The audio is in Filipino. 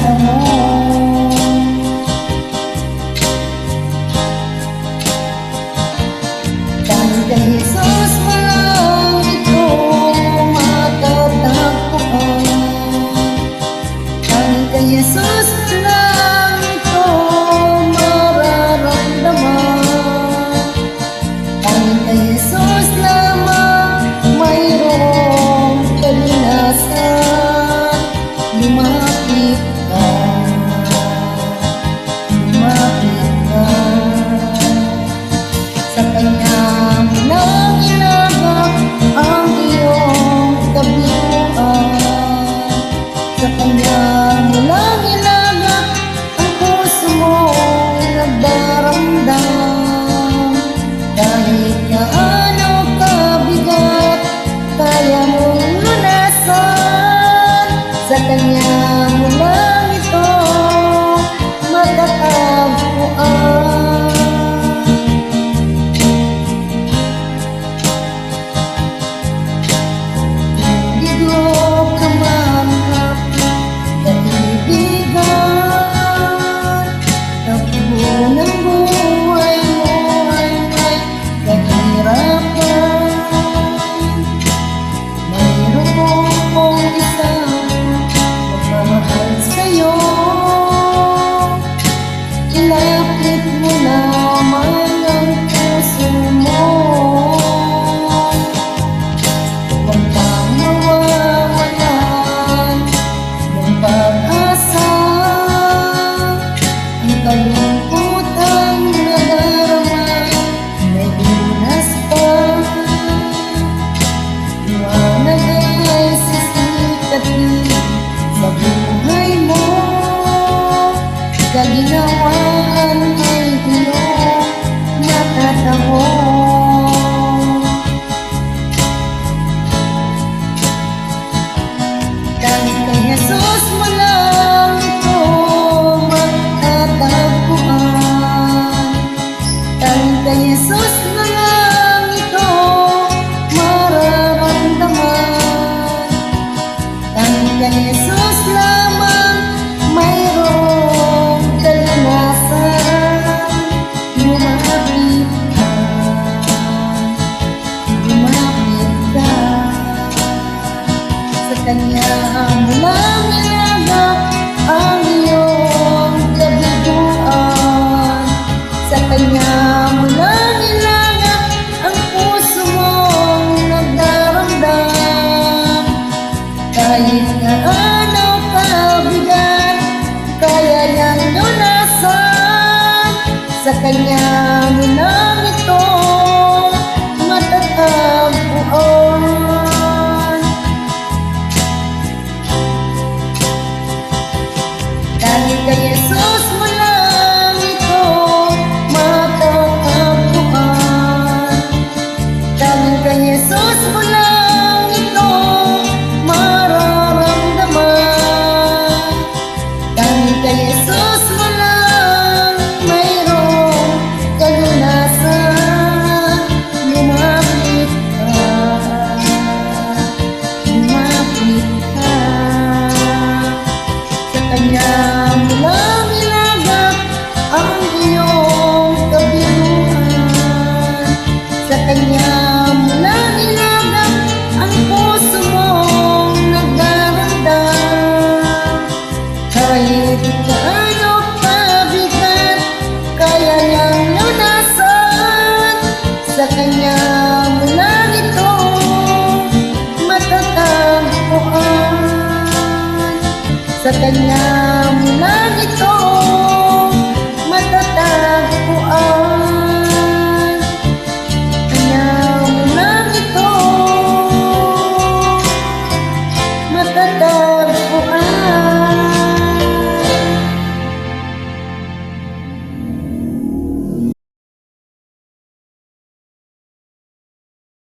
matatamo. Dahil kay Jesus mo lang ito matatagpuan. Dahil kay Jesus mo lang ito mararamdaman. Dahil kay Jesus lamang mayroong kalinasan. Lumapit ka, lumapit ka. Sa Kanya mo lang ilagak ang iyong kabiguan. Sa Kanya mo lang ilagak ang puso mong nagdaramdam. Kahit gaano kabigat, kaya mong lunasan. Sa Kanya mo lang ito matatagpuan. Bigo ka man kaibigan, takbo ng buhay mo ay may kahirapan. Mayroon kong isang magmamahal sa'yo. Ilapit mo lamang ang puso mo. Huwag kang mawawalan ng pag-asa. Ang kalungkutang nadarama may lunas pa. Liwanag ay sisikatin sa buhay mo. Kaginawaan ay iyong matatamo. Dahil kay Jesus mo lang ito matatagpuan. Dahil kay Jesus mo lang ito mararamdaman. Dahil kay Jesus lamang mayroong kalinasan. Lumapit ka, lumapit ka. Sa Kanya mo lang ilagak ang iyong kabiguan. Sa Kanya mo lang ilagak ang puso mong nagdaramdam. Kahit gaano kabigat, kaya niyang lunasan. Sa Kanya mo lang ito matatagpuan. Dahil kay Jesus mo lang ito matatagpuan. Dahil kay Jesus mo lang ito mararamdaman. Dahil kay Jesus mo lang mayroong kalunasan. Lumapit ka, lumapit ka. Sa Kanya mo lang ilagak ang iyong kabiguan. Sa Kanya mo lang ilagak ang puso mong nagdaramdam. Kahit gaano kabigat, kaya niyang lunasan. Sa Kanya mo lang ito matatagpuan. Sa Kanya